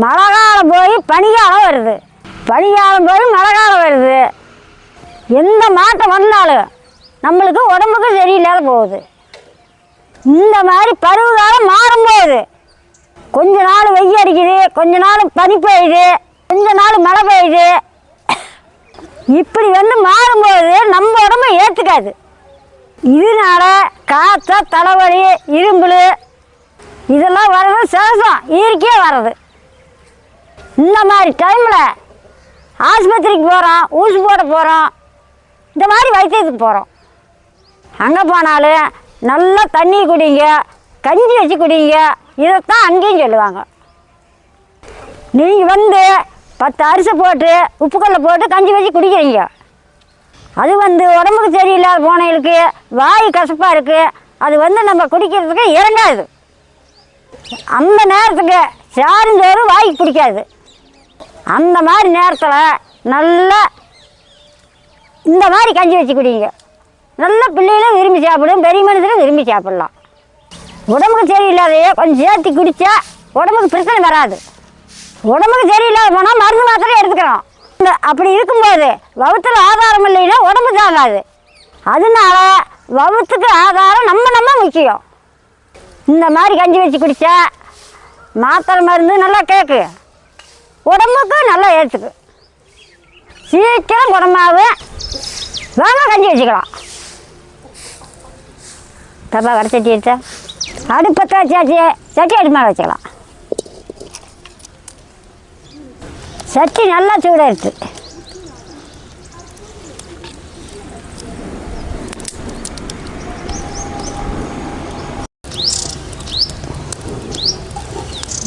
மழை காலம் போய் பனிக்காலம் வருது, பனிக்காலம் போய் மழை காலம் வருது. எந்த மாற்றம் வந்தாலும் நம்மளுக்கு உடம்புக்கு சரியில்லாத போகுது. இந்த மாதிரி பருவகாலம் மாறும்போது கொஞ்ச நாள் வெய்ய அடிக்குது, கொஞ்ச நாள் பனி பெய்யுது, கொஞ்ச நாள் மழை பெய்யுது. இப்படி மாறும்போது நம்ம உடம்பு ஏற்றுக்காது. இதனால காற்ற தலைவலி இரும்புல் இதெல்லாம் வர்றது சகஜம், இயற்கையாக வர்றது. இந்த மாதிரி டைமில் ஆஸ்பத்திரிக்கு போகிறோம், ஊசி போட போகிறோம், இந்த மாதிரி வைத்தியத்துக்கு போகிறோம். அங்கே போனாலும் நல்லா தண்ணி குடிங்க, கஞ்சி வச்சு குடிங்க, இதைத்தான் அங்கேயும் சொல்லுவாங்க. நீங்கள் 10 அரிசி போட்டு உப்புக்கல்ல போட்டு கஞ்சி வச்சு குடிக்கிறீங்க. அது உடம்புக்கு சரியில்லாத போனவங்களுக்கு வாய் கசப்பாக இருக்குது, அது நம்ம குடிக்கிறதுக்கு இறங்காது. அந்த நேரத்துக்கு சாருந்தோறு வாய்க்கு பிடிக்காது. அந்த மாதிரி நேரத்தில் நல்லா இந்த மாதிரி கஞ்சி வச்சு குடிங்க. நல்ல பிள்ளைகளும் விரும்பி சாப்பிடும், பெரிய மனுஷனும் விரும்பி சாப்பிட்லாம். உடம்புக்கு சரியில்லாதையே கொஞ்சம் சேர்த்து குடித்தா உடம்புக்கு பிரச்சனை வராது. உடம்புக்கு சரியில்லாத போனால் மருந்து மாத்திரை எடுத்துக்கிறோம். அப்படி இருக்கும்போது வவுத்தில் ஆதாரம் இல்லைன்னா உடம்பு தாங்காது. அதனால வவுத்துக்கு ஆதாரம் நம்ம முக்கியம். இந்த மாதிரி கஞ்சி வச்சு குடித்தா மாத்திரை மருந்து நல்லா கேட்கு, உடம்புக்கு நல்லா ஏற்றுக்கு, சீக்கிரம் குணமாகவே. வாங்க கஞ்சி வச்சுக்கலாம். தப்பா கடை சட்டி எடுத்தா அடுப்பத்தை வச்சாச்சு, சட்டி அடுப்பு மேலே வச்சுக்கலாம். சட்டி நல்லா சூடாகிடுச்சு.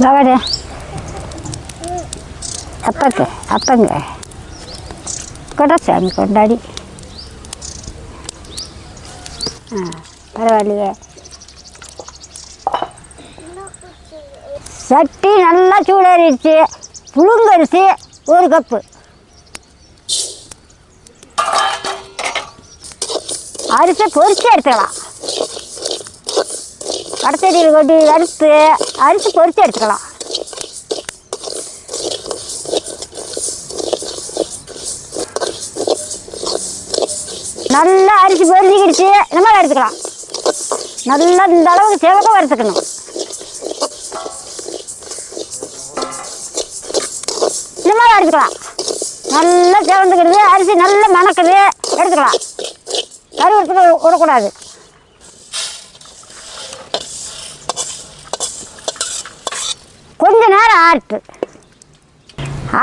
பகடே அப்பங்க கொண்டா சாமி கொண்டாடி. பரவாயில்லையே. சட்டி நல்லா சூடாகிடுச்சு. புழுங்கரிசி 1 கப்பு, அரிசி பொரிச்சு எடுத்துக்கலாம். கடத்தடியில் கொட்டி அறுத்து அரிசி பொரிச்சு எடுத்துக்கலாம். நல்லா அரிசி பொரிஞ்சிக்கிடுச்சு, இந்த மாதிரி எடுத்துக்கலாம். நல்லா இந்த அளவுக்கு சிவக்க வறுத்துக்கணும். இந்த மாதிரி எடுத்துக்கலாம். நல்லா சிவந்துக்கிடுது, அரிசி நல்லா மணக்குது, எடுத்துக்கலாம். கருவத்துக்கு விடக்கூடாது. கொஞ்ச நேரம் ஆறுட்டு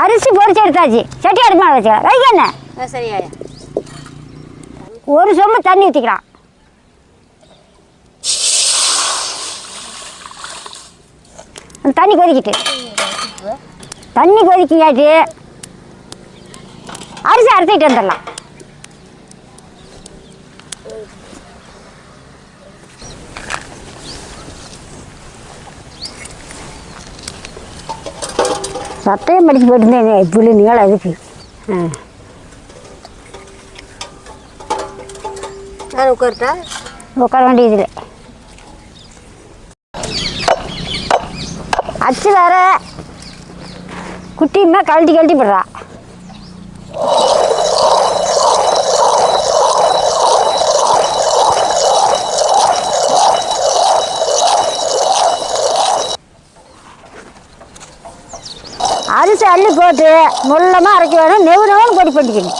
அரிசி பொரிச்சு எடுத்தாச்சு. சட்டி அடுப்பு மேலே வச்சுக்கலாம். வைக்கண்ணே சரியா 1 சொம்பு தண்ணி ஊற்றிக்கலாம். தண்ணி கொதிக்கிட்டு தண்ணி கொதிக்கியாச்சு அரிசி அரைச்சிட்டு வந்துடலாம். சட்டையும் படித்து போட்டுருந்தேன். இப்படி நீளம் அதுக்கு உட்கார வேண்டியதில்லை. அச்சு வேற குட்டியுமே கழட்டி போடுறா. அரிசி அள்ளி போட்டு முள்ளமாக அரைக்க வேணும். நெவுன்னு பொடி பண்ணிக்கணும்.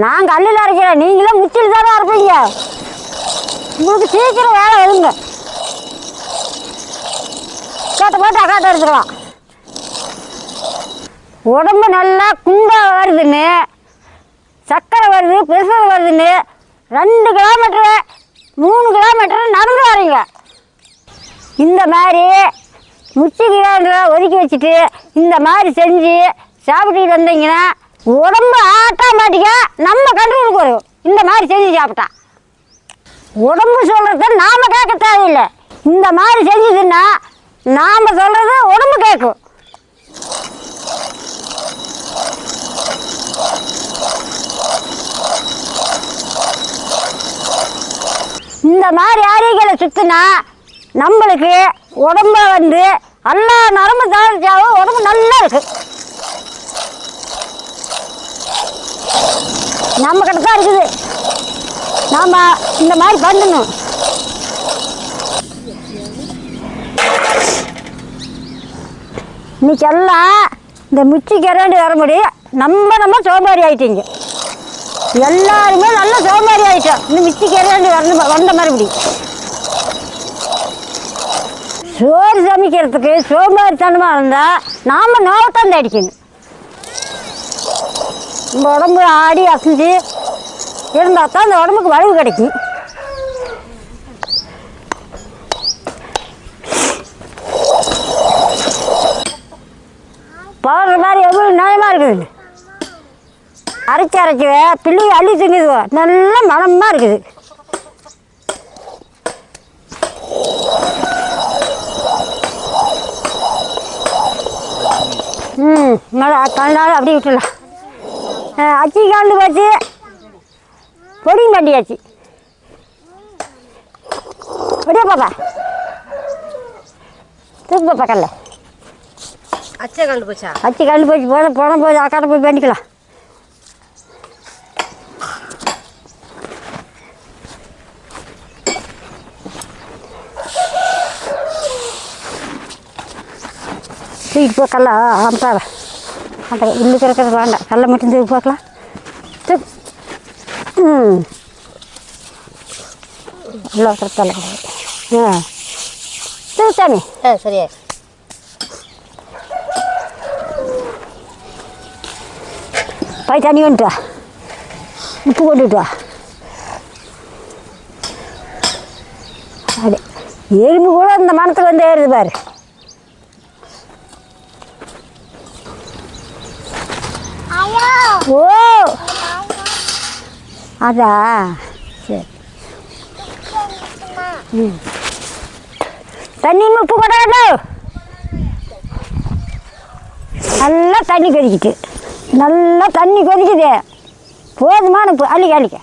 நான் கல்லில் அரைக்கிறேன், நீங்களும் முச்சில் தானே அரைப்பீங்க. உங்களுக்கு சீக்கிரம் வேலை வருங்க. போட்டு அக்காட்ட எடுத்துக்கலாம். உடம்பு நல்லா குண்டாக வருதுன்னு, சர்க்கரை வருது, ப்ரெஷர் வருதுன்னு 2 கிலோமீட்டரு 3 கிலோமீட்டரு நடந்து வரீங்க. இந்த மாதிரி முச்சி கிலோமீட்டரை ஒதுக்கி வச்சுட்டு இந்த மாதிரி செஞ்சு சாப்பிட்டுட்டு வந்தீங்கன்னா உடம்பு ஆட்டோமேட்டிக்காக நம்ம கண்ட்ரோலுக்கு வரும். இந்த மாதிரி செஞ்சு சாப்பிட்டா உடம்பு சொல்கிறத நாம் கேட்க தேவையில்லை. இந்த மாதிரி செஞ்சதுன்னா நாம் சொல்கிறது உடம்பு கேட்கும். இந்த மாதிரி ஆரோக்கியங்களை சுற்றினா நம்மளுக்கு உடம்ப வந்து எல்லா நரம்பு தளர்ச்சியாகவும் உடம்பு நல்லா இருக்கு. நம்ம கிட்ட தான் இருக்குது. நாம் இந்த மாதிரி பண்ணணும். இன்னைக்கெல்லாம் இந்த மிச்சி கரண்டி வர முடியும். நம்ம சோமாரி ஆகிட்டீங்க. எல்லாருமே நல்ல சோமாரி ஆகிட்டோம். இந்த மிச்சி கரண்டி வந்த மறுபடி சோறு சமைக்கிறதுக்கு சோமாரித்தனமாக இருந்தால் நாம் நோவத்தான் அடிக்கணும். இந்த உடம்பு ஆடி அசைஞ்சு இருந்தால் தான் இந்த உடம்புக்கு வலுவு கிடைக்கும். போடுற மாதிரி எவ்வளோ நியாயமாக இருக்குது. அரைச்சி பிள்ளை அள்ளி திங்குது. நல்ல மனமாக இருக்குது. நல்லா கலந்தாலும் அப்படியே விட்டுடலாம். அச்சி கலந்து போச்சு, பொடியும் பண்ணியாச்சு. அப்படியே பாப்பா தூக்கு பாப்பா கல்ல அச்சை கலந்து போச்சா? அச்சி கலந்து போச்சு. போய் அக்காட்ட போய் பண்ணிக்கலாம். தூக்கிட்டு போய் கல்ல அமுத்தாத. அந்த உள்ளுக்கு இருக்கிறது வேண்டாம். கல்லை மட்டும் தூக்கி பார்க்கலாம். நல்லா கரெக்டாக தூக்காமி. சரியா போய் தண்ணி வந்துட்டு வா. உப்பு கொண்டுட்டு வா. அப்படி எறும்பு கூட இந்த மரத்துக்கு வந்து ஏறுது பாரு. ஓ அதா சரி. தண்ணி உப்பு கொடாது. நல்லா தண்ணி கொதிக்கிட்டு. நல்லா தண்ணி கொதிக்குது. போதுமான உப்பு அள்ளிக்க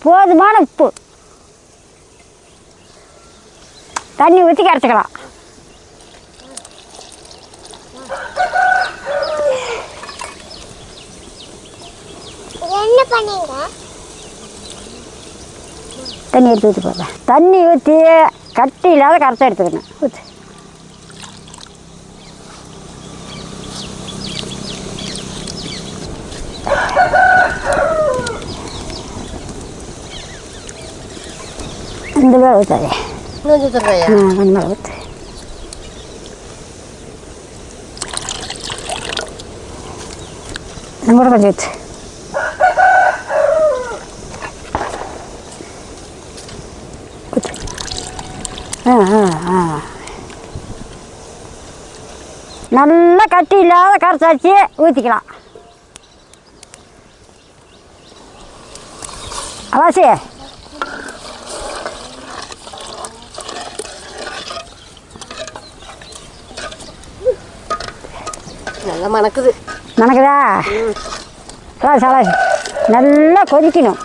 போதுமான உப்பு தண்ணி ஊற்றி கரைச்சிக்கலாம். என்ன பண்ணீங்க? தண்ணி எடுத்து ஊற்றி போடுறேன். தண்ணி ஊற்றி கட்டி இல்லாத கரைச்சி எடுத்துக்கணும். ஊற்று. இந்த வேலை ஊற்றாதே. கொஞ்சம் மேலே ஊற்று. கூட கொஞ்சம் ஊற்று. நல்லா கட்டி இல்லாத கரைச்சாச்சு ஊற்றிக்கலாம். அவாசி நல்லா மணக்குது. மணக்குதா? சலாசி நல்லா கொதிக்கணும்.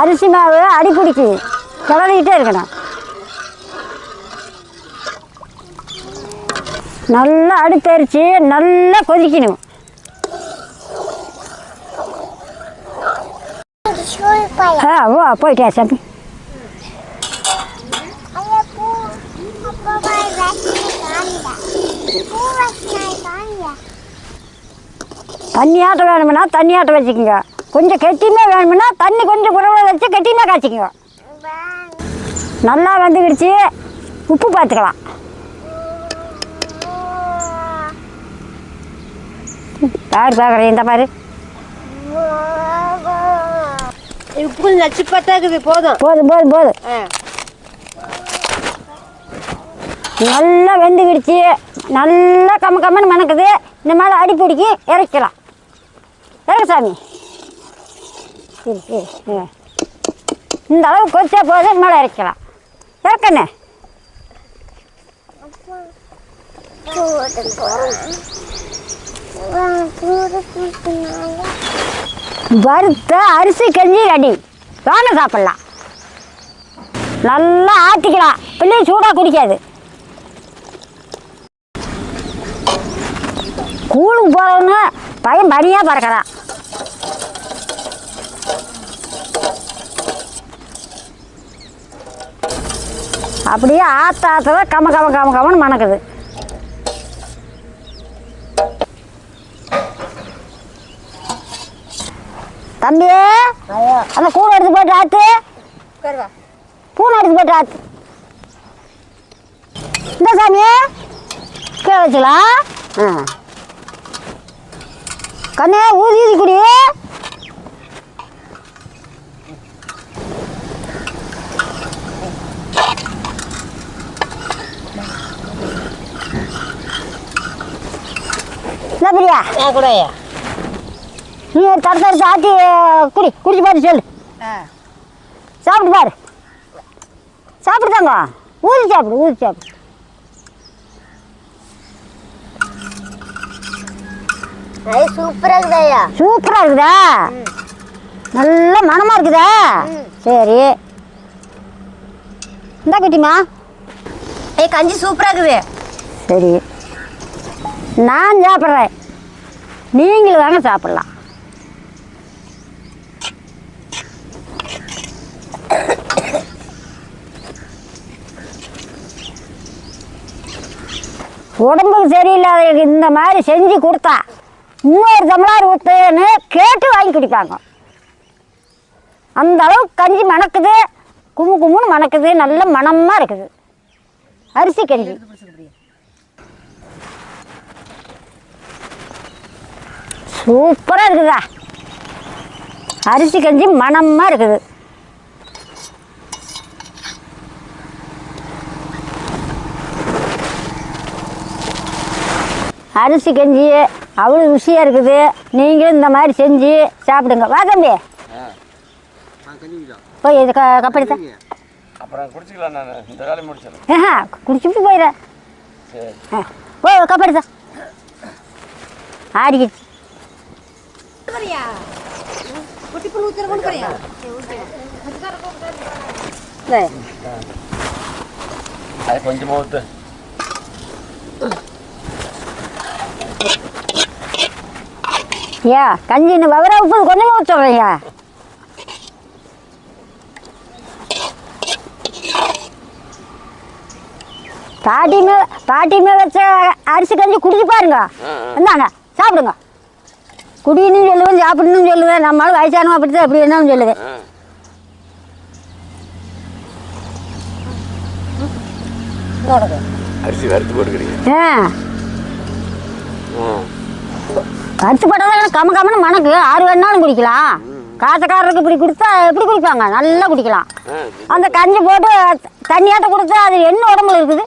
அரிசி மாவு அடி பிடிக்குது. கிளறிக்கிட்டே இருக்கணும். நல்லா அடுப்பரிச்சு நல்லா கொதிக்கணும். ஓ போயிட்டியா சாமி? தண்ணியாட்டம் வேணுமுன்னா தண்ணியாட்டம் வச்சுக்கோங்க. கொஞ்சம் கெட்டியுமே வேணுமுன்னா தண்ணி கொஞ்சம் குறைவாக வச்சு கெட்டியுமே காய்ச்சிக்கோங்க. நல்லா வந்துக்கிடுச்சு. உப்பு பார்த்துக்கலாம். பார்க்குறேன். இந்த பாரு உப்பு கொஞ்சம் நச்சு பார்த்தாக்குது. போதும் போதும் போதும் போதும். நல்லா வெந்துக்கிடுச்சு. நல்லா கம்மன்னு மணக்குது. இந்த மாதிரி அடி பிடிக்கி இறக்கலாம். இறக்க சாமி. சரி சரி இந்த அளவு கொச்சா போதும் மேலே இறக்கலாம் இறக்கண்ணே. வறுத்த அரிசி கஞ்சி ரெடி. வாங்க சாப்பிட்லாம். நல்லா ஆட்டிக்கலாம். பிள்ளைங்க சூடாக குடிக்காது. ஸ்கூலுக்கு போகிறவங்க பையன் பனியாக பறக்கிறான். அப்படியே ஆத்தாத்தான் கமன்னு மணக்குது. தம்பி அந்த கூடை எடுத்து போட்டு ஆத்து. பூனை எடுத்து போட்டு ஆத்து. இந்த சாமி கீழே வச்சுக்கலாம். கண்ணே ஊதி குடி. என்ன பிரியா கூடயா நீ தடுத்து ஆட்டி குடிச்சு பாரு சொல்லு. சாப்பிட்டு பாரு. சாப்பிடுதாங்க. ஊதி சாப்பிடு. சூப்பரா இருக்குதாயா? சூப்பரா இருக்குதா? நல்ல மனமா இருக்குதா? சரி இந்த குட்டிமா கஞ்சி சூப்பரா இருக்குது. சரி நான் சாப்பிட்றேன். நீங்களும் வாங்க சாப்பிட்லாம். உடம்புக்கு சரியில்லாத இந்த மாதிரி செஞ்சு கொடுத்தா இன்னொரு டம்ளர் ஊற்றுன்னு கேட்டு வாங்கி குடிப்பாங்க. அந்த அளவுக்கு கஞ்சி மணக்குது. கும்முன்னு மணக்குது. நல்ல மணமாக இருக்குது அரிசி கஞ்சி. சூப்பராக இருக்குதா? அரிசி கஞ்சி மணமாக இருக்குது. அரிசி கஞ்சி அவ்வளோ ருசியாக இருக்குது. நீங்களும் இந்த மாதிரி செஞ்சு சாப்பிடுங்க. வா தம்பி போய் இது கப்படித்த குடிச்சுட்டு போயிடுறேன். போய் கப்படித்த ஆடிக்கிச்சு. கொஞ்சமா ஊத்து. ஐயா கஞ்சி இன்னும் விவரம் உப்பு கொஞ்சமாக ஊற்றுறேங்க. பாட்டியுமே வச்ச அரிசி கஞ்சி குடிச்சு பாருங்க. இந்தாங்க சாப்பிடுங்க. குடின்னு சொல்லுவேன், சாப்பிடணும்னு சொல்லுவேன். நம்மளால வயசானவங்க அப்படித்தான் எப்படி என்னன்னு சொல்லுவேன். அரிசி வறுத்து போட்டுக்கிறீங்க. வறுத்து போட்டால் கம்மன்னு மணக்கு. ஆறு வேணாலும் குடிக்கலாம். காசக்காரருக்கு இப்படி கொடுத்தா எப்படி குடிப்பாங்க? நல்லா குடிக்கலாம். அந்த கஞ்சி போட்டு தண்ணியாட்ட கொடுத்தா அது என்ன உடம்புல இருக்குது?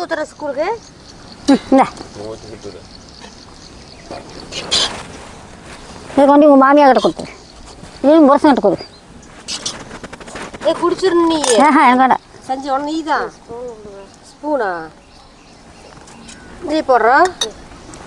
ஊத்துற ஸ்கூலுக்கு இந்த இது கொண்டு உங்கள் மாமியா கிட்ட கொடுத்துரு. இது புருஷன் கிட்ட கொடு. குடிச்சிரு நீ. என்கடா செஞ்ச உடனே நீ தான் ஸ்பூனா நீ போடுறோம்.